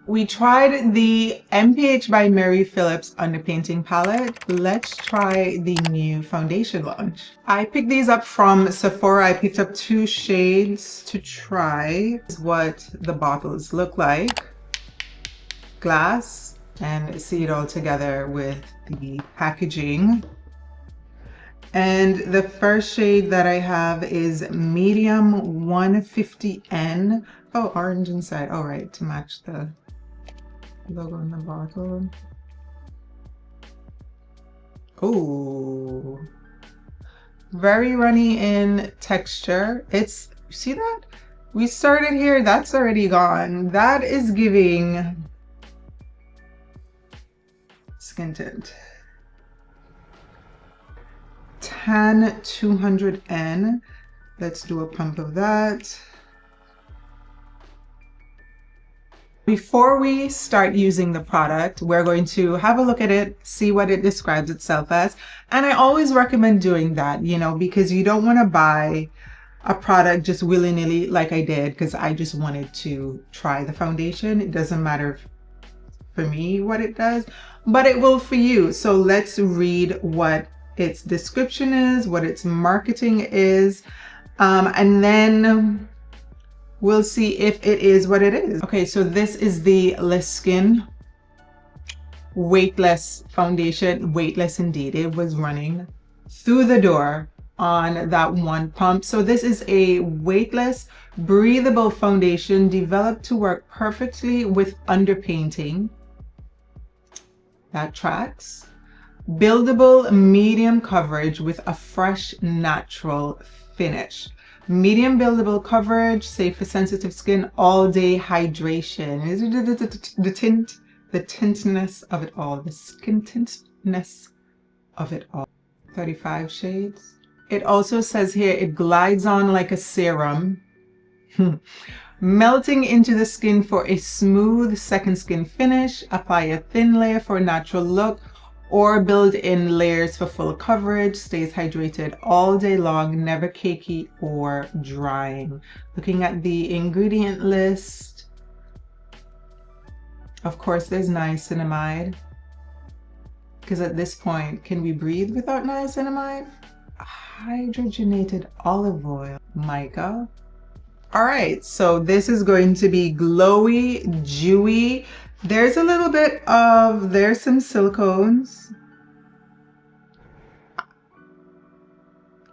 We tried the M.PH by Mary Phillips Underpainting Palette. Let's try the new foundation launch. I picked these up from Sephora. I picked up 2 shades to try. This is what the bottles look like. Glass, and see it all together with the packaging. And the first shade that I have is medium 150N. Oh, orange inside. All right, to match the logo on the bottle. Oh, very runny in texture. It's, see that? We started here, that's already gone. That is giving skin tint. Tan 200N. Let's do a pump of that. Before we start using the product, we're going to have a look at it, see what it describes itself as. And I always recommend doing that, you know, because you don't want to buy a product just willy-nilly like I did, because I just wanted to try the foundation. It doesn't matter for me what it does, but it will for you. So let's read what its description is, what its marketing is, and then we'll see if it is what it is. Okay, so this is the Le Skin Weightless Foundation. Weightless indeed. It was running through the door on that one pump. So this is a weightless, breathable foundation developed to work perfectly with underpainting. That tracks. Buildable medium coverage with a fresh, natural finish. Medium buildable coverage, safe for sensitive skin, all day hydration. The tintness of it all, the skin tintness of it all. 35 shades. It also says here, it glides on like a serum, melting into the skin for a smooth second skin finish. Apply a thin layer for a natural look, or build in layers for full coverage. Stays hydrated all day long, never cakey or drying. Looking at the ingredient list, of course there's niacinamide, because at this point, can we breathe without niacinamide? Hydrogenated olive oil, mica. All right, so this is going to be glowy, dewy. There's a little bit of, there's some silicones.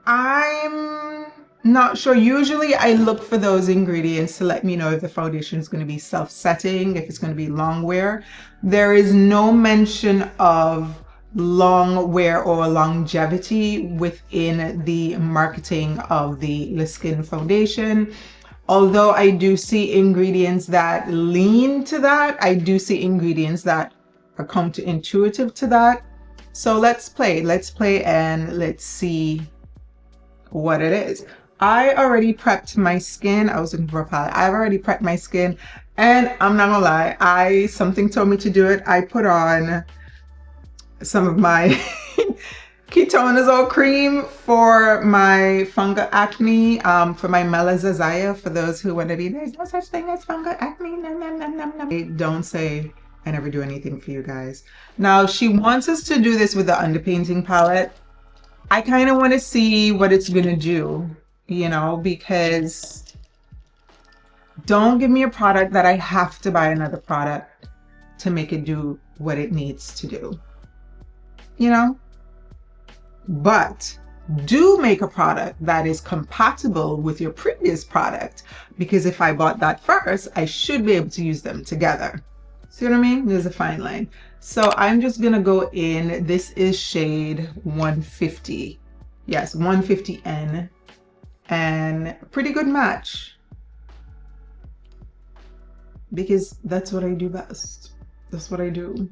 I'm not sure. Usually I look for those ingredients to let me know if the foundation is going to be self-setting, if it's going to be long wear. There is no mention of long wear or longevity within the marketing of the Le Skin Foundation. Although I do see ingredients that lean to that, I do see ingredients that are counterintuitive to that. So let's play and let's see what it is. I already prepped my skin. I was looking for a palette. I've already prepped my skin, and I'm not gonna lie, something told me to do it. I put on some of my ketoconazole cream for my fungal acne, for my melasazia, for those who want to be, there's no such thing as fungal acne. Nom, nom, nom, nom, nom. Don't say I never do anything for you guys. Now, she wants us to do this with the underpainting palette. I kind of want to see what it's going to do, you know, because don't give me a product that I have to buy another product to make it do what it needs to do, you know? But do make a product that is compatible with your previous product, because if I bought that first, I should be able to use them together. See what I mean? There's a fine line. So I'm just gonna go in. This is shade 150. Yes, 150N, and pretty good match, because that's what I do best. That's what I do.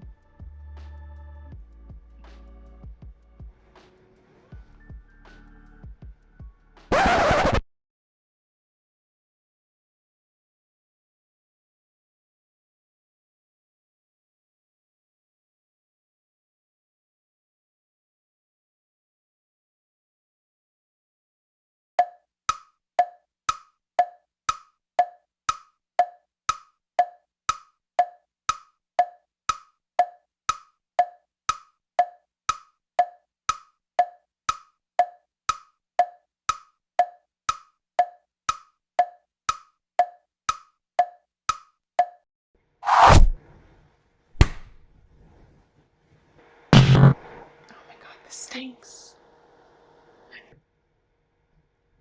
stinks.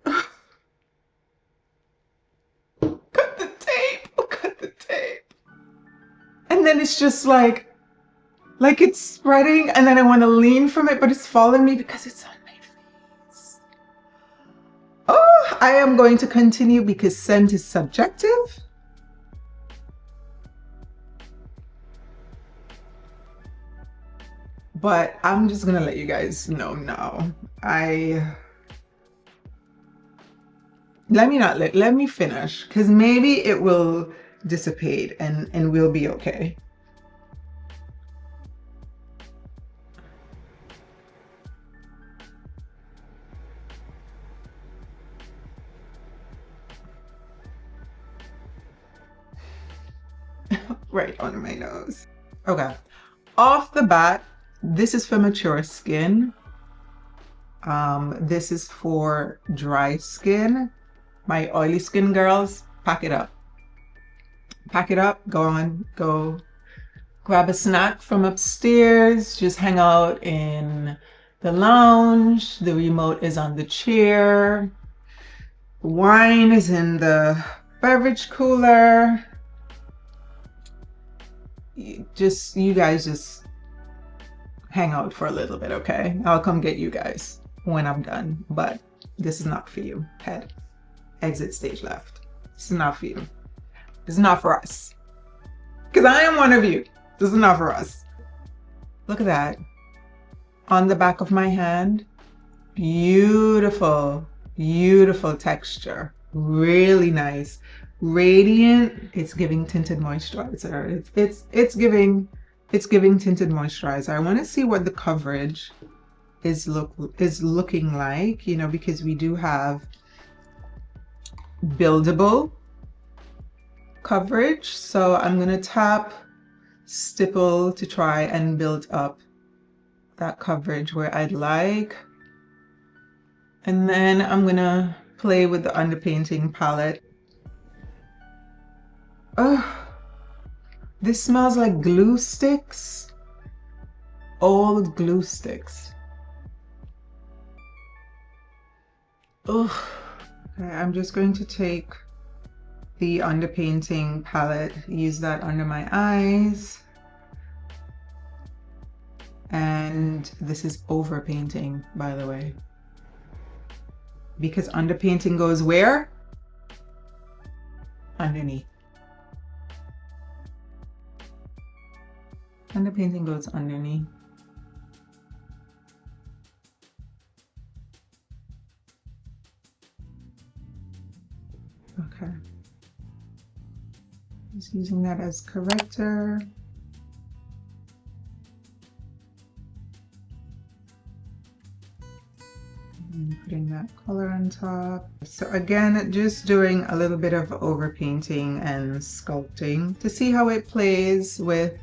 Cut the tape. Cut the tape. And then it's just like it's spreading, and then I want to lean from it, but it's following me because it's on my face. Oh, I am going to continue because scent is subjective. But I'm just gonna let you guys know now. Let me finish, because maybe it will dissipate and we'll be okay. Right under my nose. Okay, off the bat, this is for mature skin. This is for dry skin. My oily skin girls, pack it up. Pack it up, go grab a snack from upstairs, just hang out in the lounge. The remote is on the chair. Wine is in the beverage cooler. You guys just hang out for a little bit, okay? I'll come get you guys when I'm done, but this is not for you. Head. Exit stage left. This is not for you. This is not for us. Because I am one of you. This is not for us. Look at that. On the back of my hand. Beautiful, beautiful texture. Really nice. Radiant. It's giving tinted moisturizer. It's giving tinted moisturizer. I want to see what the coverage is looking like, you know, because we do have buildable coverage. So I'm gonna tap stipple to try and build up that coverage where I'd like. And then I'm gonna play with the Underpainting palette. Oh, this smells like glue sticks. Old glue sticks. Oh, okay, I'm just going to take the Underpainting palette, use that under my eyes. And this is overpainting, by the way. Because underpainting goes where? Underneath. Underpainting goes underneath. Okay. Just using that as corrector. And putting that color on top. So again, just doing a little bit of overpainting and sculpting to see how it plays with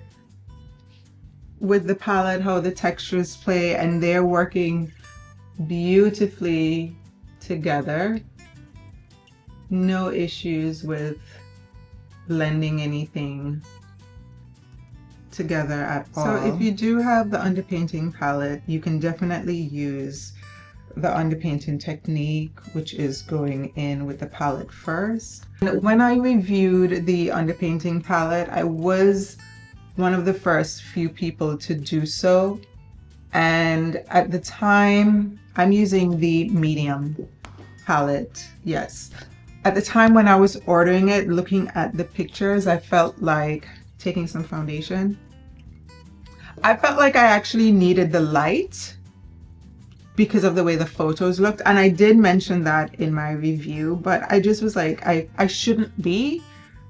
the palette, how the textures play, and they're working beautifully together. No issues with blending anything together at all. So if you do have the Underpainting palette, you can definitely use the underpainting technique, which is going in with the palette first. And when I reviewed the Underpainting palette, I was one of the first few people to do so. And at the time, I'm using the medium palette, yes. At the time when I was ordering it, looking at the pictures, I felt like taking some foundation. I felt like I actually needed the light because of the way the photos looked. And I did mention that in my review, but I just was like, I shouldn't be.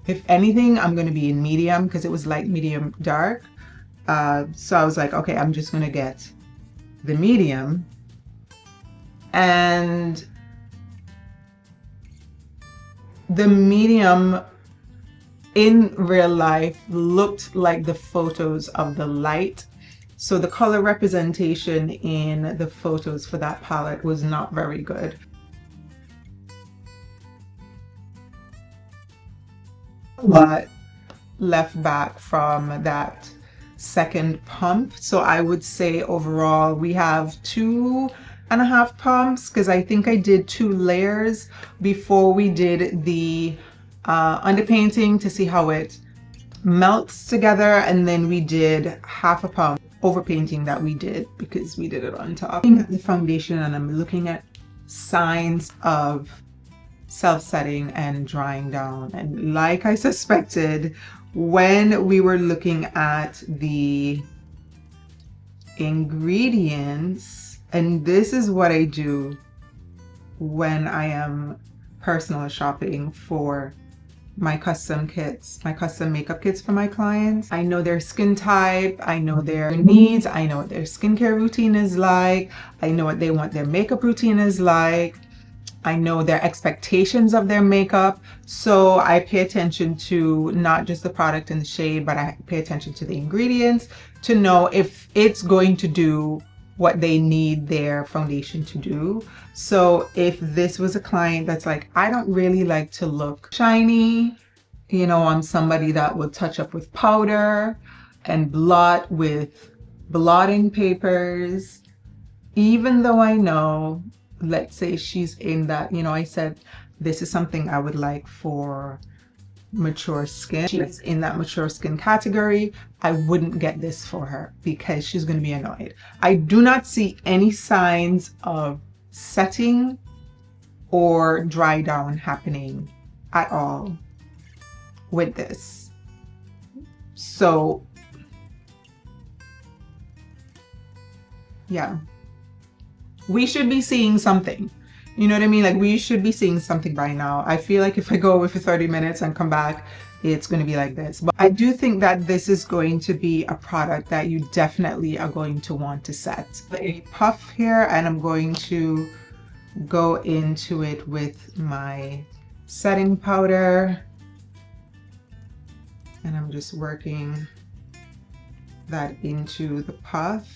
If anything, I'm going to be in medium because it was light, medium, dark. So I was like, okay, I'm just going to get the medium. And the medium in real life looked like the photos of the light. So the color representation in the photos for that palette was not very good. A lot left back from that second pump. So I would say overall we have 2.5 pumps, because I think I did 2 layers before we did the underpainting to see how it melts together, and then we did half a pump overpainting that we did because we did it on top. I'm looking at the foundation and I'm looking at signs of self-setting and drying down, and like I suspected when we were looking at the ingredients, and this is what I do when I am personal shopping for my custom kits, my custom makeup kits for my clients. I know their skin type, I know their needs, I know what their skincare routine is like, I know what they want their makeup routine is like, I know their expectations of their makeup. So I pay attention to not just the product and the shade, but I pay attention to the ingredients to know if it's going to do what they need their foundation to do. So if this was a client that's like, I don't really like to look shiny, you know, I'm somebody that will touch up with powder and blot with blotting papers, even though I know, let's say she's in that, you know, I said, this is something I would like for mature skin. She's in that mature skin category. I wouldn't get this for her because she's going to be annoyed. I do not see any signs of setting or dry down happening at all with this. So yeah, we should be seeing something. You know what I mean? Like, we should be seeing something by now. I feel like if I go away for 30 minutes and come back, it's going to be like this. But I do think that this is going to be a product that you definitely are going to want to set. A puff here, and I'm going to go into it with my setting powder. And I'm just working that into the puff.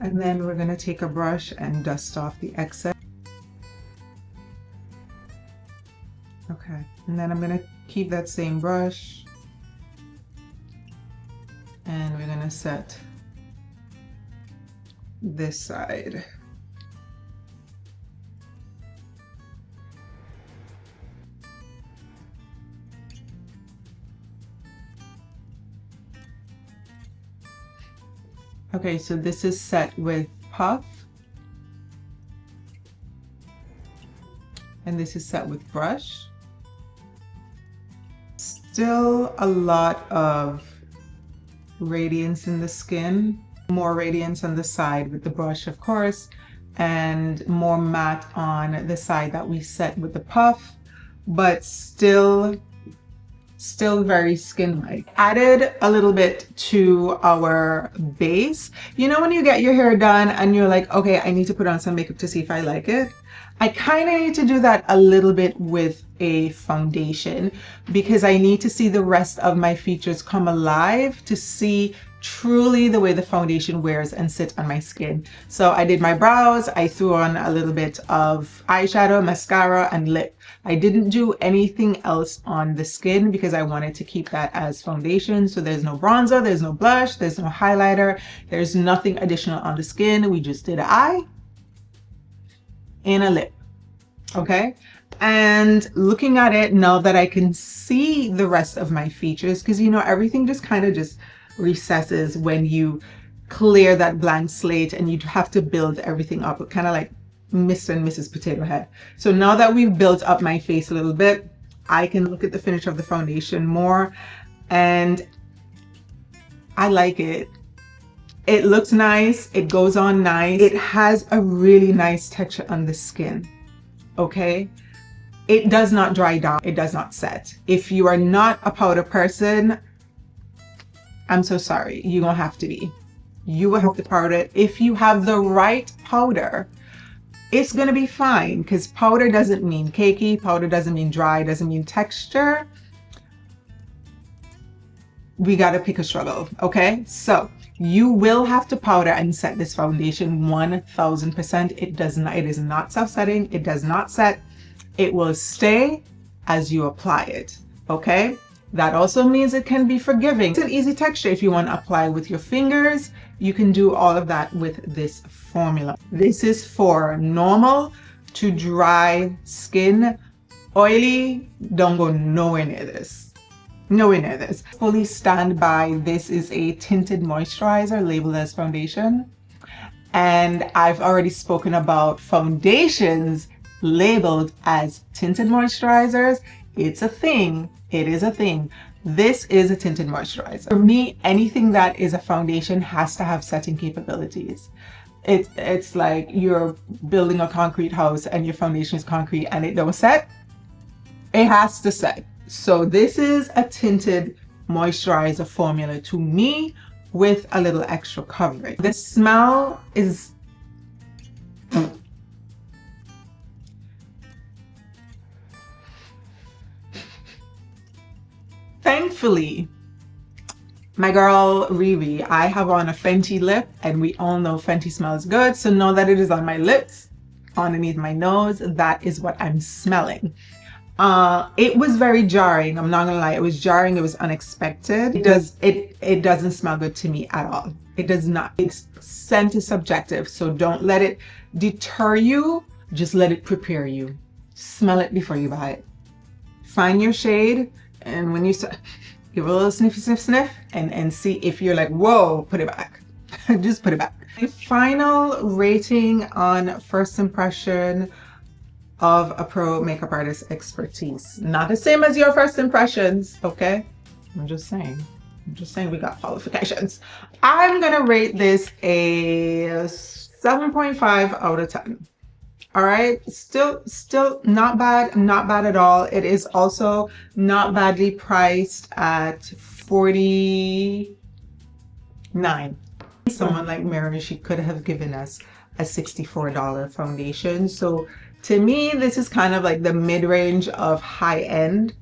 And then we're going to take a brush and dust off the excess. Okay, and then I'm going to keep that same brush and we're going to set this side. Okay, so this is set with puff, and this is set with brush. Still a lot of radiance in the skin, more radiance on the side with the brush, of course, and more matte on the side that we set with the puff, but still very skin-like. Added a little bit to our base. You know when you get your hair done and you're like, okay, I need to put on some makeup to see if I like it? I kind of need to do that a little bit with a foundation because I need to see the rest of my features come alive to see truly the way the foundation wears and sit on my skin. So I did my brows, I threw on a little bit of eyeshadow, mascara, and lip. I didn't do anything else on the skin because I wanted to keep that as foundation. So there's no bronzer, there's no blush, there's no highlighter, there's nothing additional on the skin. We just did an eye and a lip. Okay, and looking at it now that I can see the rest of my features, because you know everything just kind of just recesses when you clear that blank slate and you have to build everything up, kind of like Mr. and Mrs. Potato Head. So now that we've built up my face a little bit, I can look at the finish of the foundation more and I like it. It looks nice, it goes on nice, it has a really nice texture on the skin. okay? It does not dry down. It does not set. If you are not a powder person, I'm so sorry. You're gonna have to be. You will have to powder it. If you have the right powder, it's gonna be fine, because powder doesn't mean cakey, powder doesn't mean dry, doesn't mean texture. We gotta pick a struggle, okay? So you will have to powder and set this foundation 1000%. It is not self-setting, it does not set. It will stay as you apply it, okay? That also means it can be forgiving. It's an easy texture. If you want to apply with your fingers, you can do all of that with this formula. This is for normal to dry skin. Oily, don't go nowhere near this. Nowhere near this. Fully stand by. This is a tinted moisturizer labeled as foundation. And I've already spoken about foundations labeled as tinted moisturizers. It's a thing. It is a thing. This is a tinted moisturizer. For me, anything that is a foundation has to have setting capabilities. It's like you're building a concrete house and your foundation is concrete and it don't set. It has to set. So this is a tinted moisturizer formula to me with a little extra coverage. The smell is thankfully, my girl Riri, I have on a Fenty lip, and we all know Fenty smells good. So now that it is on my lips, underneath my nose, that is what I'm smelling. It was very jarring. I'm not gonna lie, it was jarring. It was unexpected. It doesn't smell good to me at all. It does not. It's scent is subjective, so don't let it deter you. Just let it prepare you. Smell it before you buy it. Find your shade. And when you start, give it a little sniffy sniff sniff and see if you're like, whoa, put it back. Just put it back. The final rating on first impression of a pro makeup artist expertise. Not the same as your first impressions, okay? I'm just saying we got qualifications. I'm gonna rate this a 7.5 out of 10. All right, still not bad at all. It is also not badly priced at $49. Someone like Mary, she could have given us a $64 foundation. So to me, this is kind of like the mid-range of high-end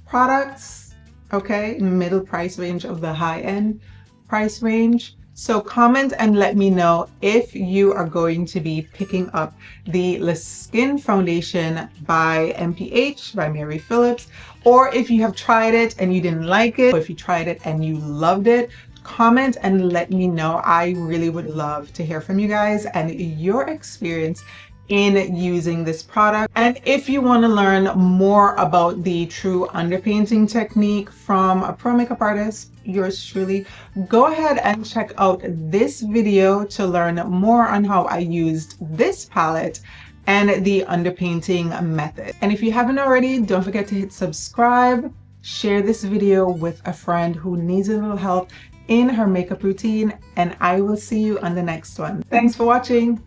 products, okay? Middle price range of the high-end price range. So comment and let me know if you are going to be picking up the Le Skin Foundation by M.PH, by Mary Phillips, or if you have tried it and you didn't like it, or if you tried it and you loved it. Comment and let me know. I really would love to hear from you guys and your experience in using this product. And if you want to learn more about the true underpainting technique from a pro makeup artist, yours truly, go ahead and check out this video to learn more on how I used this palette and the underpainting method. And if you haven't already, don't forget to hit subscribe, share this video with a friend who needs a little help in her makeup routine, and I will see you on the next one. Thanks for watching.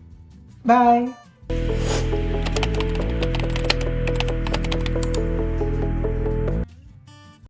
Bye.